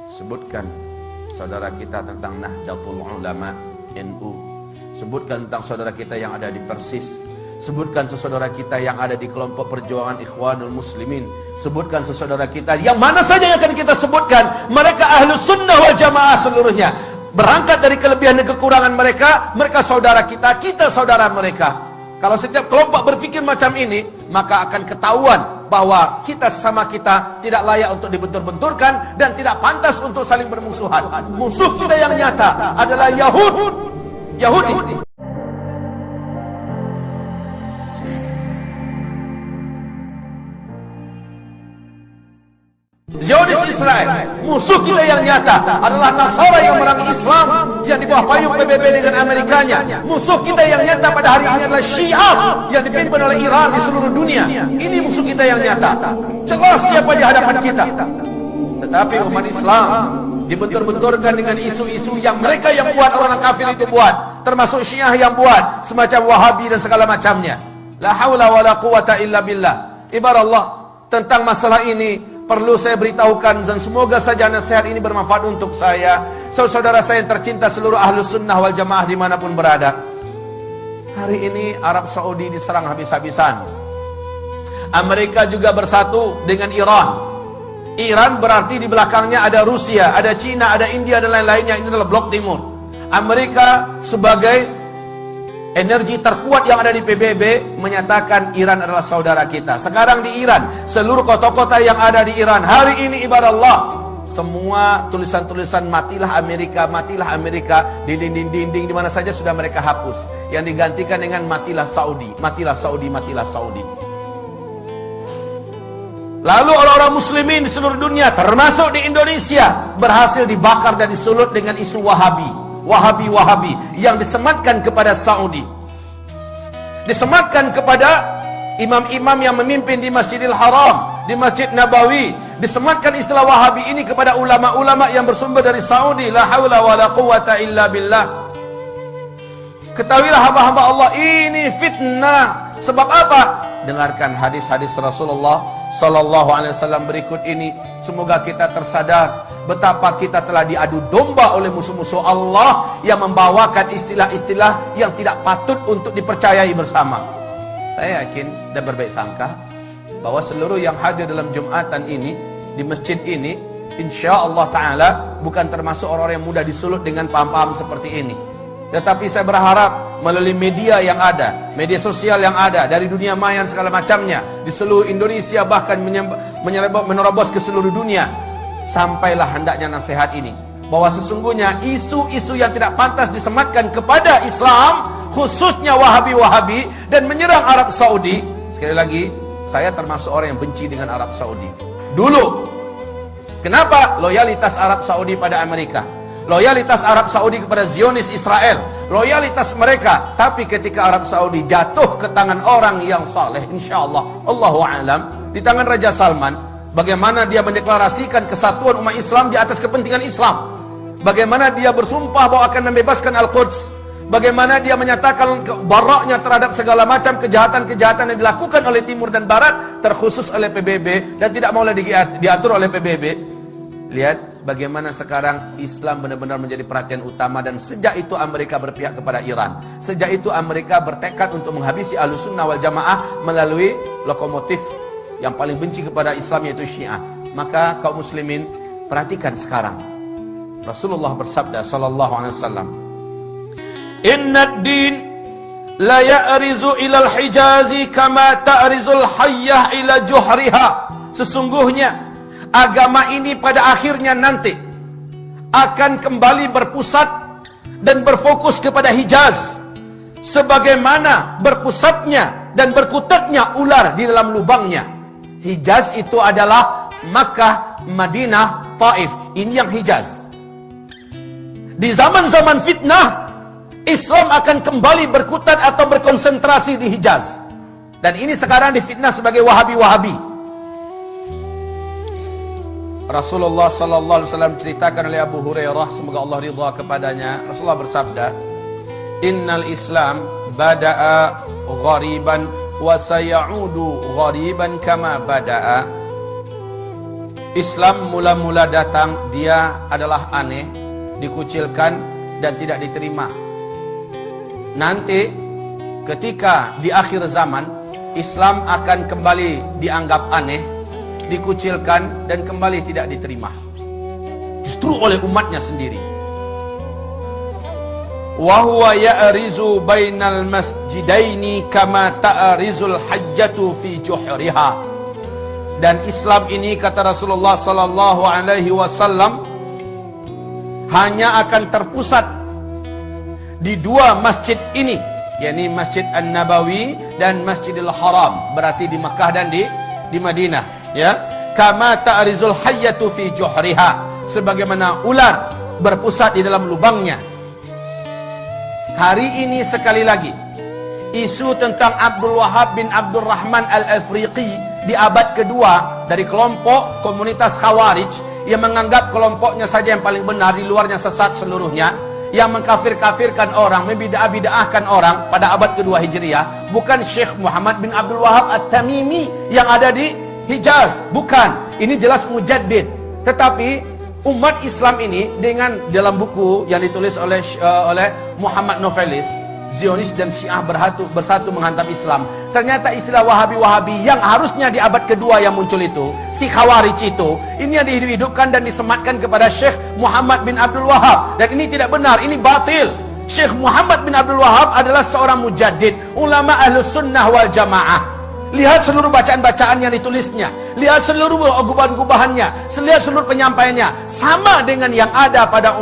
Sebutkan saudara kita tentang Nahdlatul Ulama NU. Sebutkan tentang saudara kita yang ada di Persis. Sebutkan saudara kita yang ada di kelompok perjuangan Ikhwanul Muslimin. Sebutkan saudara kita yang mana saja yang akan kita sebutkan, mereka Ahlus Sunnah wal Jamaah seluruhnya. Berangkat dari kelebihan dan kekurangan mereka, mereka saudara kita, kita saudara mereka. Kalau setiap kelompok berpikir macam ini, maka akan ketahuan bahwa kita sesama kita tidak layak untuk dibentur-benturkan dan tidak pantas untuk saling bermusuhan. Musuh kita yang nyata adalah Yahudi. Zionis Israel. Musuh kita yang nyata adalah Nasara yang memerangi Islam yang di bawah payung PBB dengan Amerikanya. Musuh kita yang nyata pada hari ini adalah Syiah yang dipimpin oleh Iran di seluruh dunia. Ini musuh kita yang nyata. Jelas siapa di hadapan kita. Tetapi umat Islam dibentur-benturkan dengan isu-isu yang mereka yang buat, orang kafir itu buat, termasuk Syiah yang buat, semacam Wahabi dan segala macamnya. La haula wala quwata illa billah. Ibarat Allah, tentang masalah ini perlu saya beritahukan dan semoga saja nasihat ini bermanfaat untuk saya, saudara saya yang tercinta, seluruh Ahlus Sunnah wal Jamaah dimanapun berada. Hari ini Arab Saudi diserang habis-habisan. Amerika juga bersatu dengan Iran. Iran berarti di belakangnya ada Rusia, ada Cina, ada India dan lain-lainnya. Ini adalah blok timur. Amerika sebagai energi terkuat yang ada di PBB menyatakan Iran adalah saudara kita. Sekarang di Iran, seluruh kota-kota yang ada di Iran hari ini ibarat Allah, semua tulisan-tulisan matilah Amerika di dinding-dinding di mana saja sudah mereka hapus, yang digantikan dengan matilah Saudi, matilah Saudi, matilah Saudi. Lalu orang-orang muslimin di seluruh dunia termasuk di Indonesia berhasil dibakar dan disulut dengan isu Wahabi yang disematkan kepada Saudi, disematkan kepada imam-imam yang memimpin di Masjidil Haram, di Masjid Nabawi. Disematkan istilah Wahabi ini kepada ulama-ulama yang bersumber dari Saudi. La haula wala quwata illa billah. Ketahuilah hamba-hamba Allah, ini fitnah. Sebab apa? Dengarkan hadis-hadis Rasulullah sallallahu alaihi wasallam berikut ini. Semoga kita tersadar betapa kita telah diadu domba oleh musuh-musuh Allah yang membawakan istilah-istilah yang tidak patut untuk dipercayai bersama. Saya yakin dan berbaik sangka bahwa seluruh yang hadir dalam Jumatan ini, di masjid ini, insya Allah Ta'ala bukan termasuk orang-orang yang mudah disulut dengan paham-paham seperti ini. Tetapi saya berharap melalui media yang ada, media sosial yang ada, dari dunia maya segala macamnya, di seluruh Indonesia bahkan menerobos ke seluruh dunia, sampailah hendaknya nasihat ini, bahwa sesungguhnya isu-isu yang tidak pantas disematkan kepada Islam, khususnya Wahabi dan menyerang Arab Saudi. Sekali lagi, saya termasuk orang yang benci dengan Arab Saudi. Dulu, kenapa? Loyalitas Arab Saudi pada Amerika, loyalitas Arab Saudi kepada Zionis Israel, loyalitas mereka. Tapi ketika Arab Saudi jatuh ke tangan orang yang saleh, insyaallah, Allahu a'lam, di tangan Raja Salman, bagaimana dia mendeklarasikan kesatuan umat Islam di atas kepentingan Islam, bagaimana dia bersumpah bahwa akan membebaskan Al-Quds, bagaimana dia menyatakan baraknya terhadap segala macam kejahatan-kejahatan yang dilakukan oleh Timur dan Barat, terkhusus oleh PBB, dan tidak mau lagi diatur oleh PBB. Lihat bagaimana sekarang Islam benar-benar menjadi perhatian utama, dan sejak itu Amerika berpihak kepada Iran. Sejak itu Amerika bertekad untuk menghabisi Ahlus Sunnah wal Jamaah melalui lokomotif yang paling benci kepada Islam, yaitu Syiah. Maka kaum muslimin, perhatikan sekarang. Rasulullah bersabda sallallahu alaihi wasallam, "Innad din la ya'rizu ilal hijazi kama ta'rizul hayyah ila juhriha." Sesungguhnya agama ini pada akhirnya nanti akan kembali berpusat dan berfokus kepada Hijaz, sebagaimana berpusatnya dan berkutatnya ular di dalam lubangnya. Hijaz itu adalah Makkah, Madinah, Taif. Ini yang Hijaz. Di zaman-zaman fitnah, Islam akan kembali berkutat atau berkonsentrasi di Hijaz. Dan ini sekarang difitnah sebagai Wahabi. Rasulullah sallallahu alaihi wasallam ceritakan oleh Abu Hurairah, semoga Allah ridha kepadanya. Rasulullah bersabda, "Innal Islam bada'a ghariban wa sayaudu ghariban kama bada'a." Islam mula-mula datang, dia adalah aneh, dikucilkan dan tidak diterima. Nanti ketika di akhir zaman, Islam akan kembali dianggap aneh, dikucilkan dan kembali tidak diterima. Justru oleh umatnya sendiri. Wa huwa ya'rizu bainal masjidaini kama ta'rizul hajjatu fi juhriha. Dan Islam ini, kata Rasulullah sallallahu alaihi wasallam, hanya akan terpusat di dua masjid ini, yakni Masjid An-Nabawi dan Masjidil Haram, berarti di Makkah dan di Madinah, ya. Kama ta'rizul hayyatu fi juhriha, sebagaimana ular berpusat di dalam lubangnya. Hari ini sekali lagi, isu tentang Abdul Wahab bin Abdul Rahman Al-Afriqi di abad kedua dari kelompok komunitas Khawarij yang menganggap kelompoknya saja yang paling benar, di luarnya sesat seluruhnya, yang mengkafir-kafirkan orang, membidah-bidahkan orang pada abad kedua Hijriah. Bukan Syekh Muhammad bin Abdul Wahab At-Tamimi yang ada di Hijaz, bukan. Ini jelas mujaddid. Tetapi umat Islam ini dengan dalam buku yang ditulis oleh Muhammad Novelis, Zionis dan Syiah bersatu menghantam Islam. Ternyata istilah Wahabi-Wahabi yang harusnya di abad kedua yang muncul itu, si Khawarij itu, ini yang dihidupkan dan disematkan kepada Syekh Muhammad bin Abdul Wahab. Dan ini tidak benar, ini batil. Syekh Muhammad bin Abdul Wahab adalah seorang mujaddid, ulama Ahlus Sunnah wal Jamaah. Lihat seluruh bacaan-bacaan yang ditulisnya, lihat seluruh gubahan-gubahannya, lihat seluruh penyampaiannya, sama dengan yang ada pada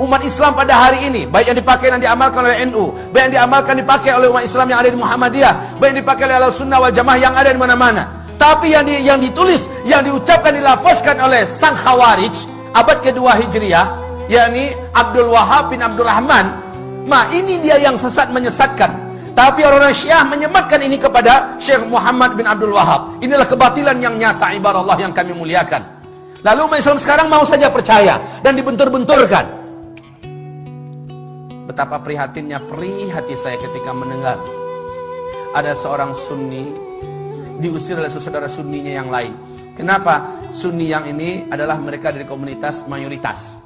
umat Islam pada hari ini, baik yang dipakai dan diamalkan oleh NU, baik yang dipakai oleh umat Islam yang ada di Muhammadiyah, baik yang dipakai oleh Ahlus Sunnah wal Jamaah yang ada di mana-mana. Tapi yang ditulis, yang diucapkan, dilafazkan oleh sang Khawarij abad kedua Hijriah, yakni Abdul Wahab bin Abdul Rahman, ini dia yang sesat, menyesatkan. Tapi orang-orang Syiah menyematkan ini kepada Syekh Muhammad bin Abdul Wahab. Inilah kebatilan yang nyata, ibarat Allah yang kami muliakan. Lalu umat Islam sekarang mau saja percaya dan dibentur-benturkan. Betapa prihatinnya hati saya ketika mendengar ada seorang Sunni diusir oleh saudara Sunninya yang lain. Kenapa? Sunni yang ini adalah mereka dari komunitas mayoritas,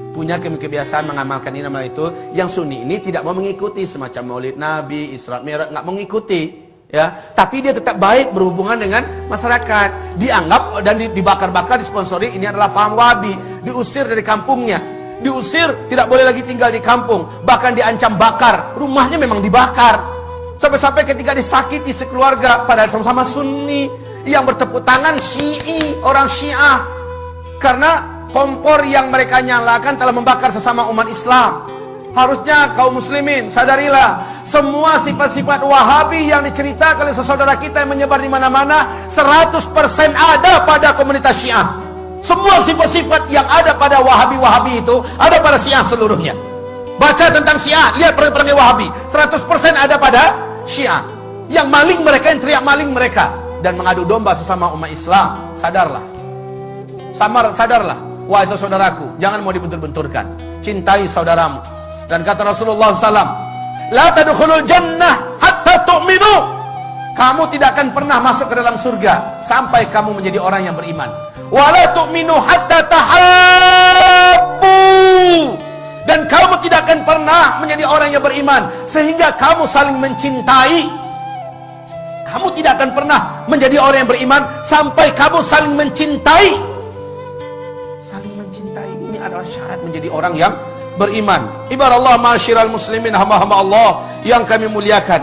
punya kebiasaan mengamalkan ini nama itu. Yang Sunni ini tidak mau mengikuti semacam Maulid Nabi, Isra Mi'raj, nggak mengikuti, ya. Tapi dia tetap baik berhubungan dengan masyarakat. Dianggap dan dibakar-bakar, disponsori, ini adalah paham Wahabi. Diusir dari kampungnya, diusir, tidak boleh lagi tinggal di kampung, bahkan diancam bakar. Rumahnya memang dibakar. Sampai-sampai ketika disakiti sekeluarga, padahal sama-sama Sunni, yang bertepuk tangan Syi'i, orang Syiah, karena kompor yang mereka nyalakan telah membakar sesama umat Islam. Harusnya kaum muslimin sadarilah, semua sifat-sifat Wahabi yang diceritakan oleh saudara kita yang menyebar di mana-mana 100% ada pada komunitas Syiah. Semua sifat-sifat yang ada pada Wahabi-Wahabi itu ada pada Syiah seluruhnya. Baca tentang Syiah, lihat perangai Wahabi, 100% ada pada Syiah. Yang maling mereka, yang teriak maling mereka, dan mengadu domba sesama umat Islam. Sadarlah, sadarlah. Wahai saudaraku, jangan mau dibentur-benturkan. Cintai saudaramu. Dan kata Rasulullah SAW, La tadkhulul jannah hatta tu'minu. Kamu tidak akan pernah masuk ke dalam surga sampai kamu menjadi orang yang beriman. Wa la tu'minu hatta tahabbu. Dan kamu tidak akan pernah menjadi orang yang beriman sehingga kamu saling mencintai. Kamu tidak akan pernah menjadi orang yang beriman sampai kamu saling mencintai. Adalah syarat menjadi orang yang beriman. Ibarat Allah, ma'asyiral muslimin, hamba-hamba Allah yang kami muliakan.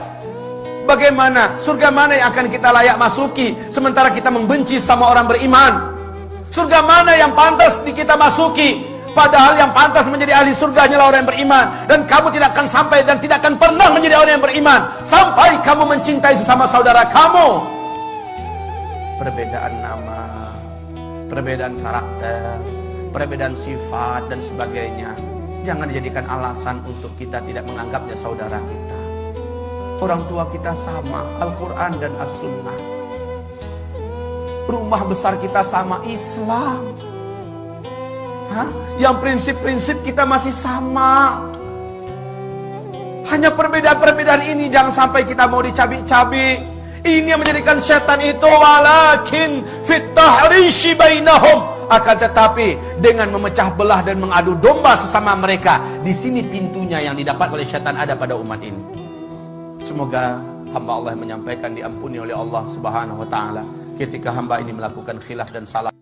Bagaimana, surga mana yang akan kita layak masuki sementara kita membenci sama orang beriman? Surga mana yang pantas kita masuki? Padahal yang pantas menjadi ahli surga hanyalah orang yang beriman. Dan kamu tidak akan sampai dan tidak akan pernah menjadi orang yang beriman sampai kamu mencintai sesama saudara kamu. Perbedaan nama, perbedaan karakter, perbedaan sifat dan sebagainya, jangan dijadikan alasan untuk kita tidak menganggapnya saudara kita. Orang tua kita sama, Al-Quran dan As-Sunnah. Rumah besar kita sama, Islam. Yang prinsip-prinsip kita masih sama. Hanya perbedaan-perbedaan ini jangan sampai kita mau dicabik-cabik. Ini yang menjadikan syaitan itu walakin fit tahrishi bainahum, akan tetapi dengan memecah belah dan mengadu domba sesama mereka. Di sini pintunya yang didapat oleh syaitan ada pada umat ini. Semoga hamba Allah yang menyampaikan diampuni oleh Allah Subhanahu wa taala ketika hamba ini melakukan khilaf dan salah.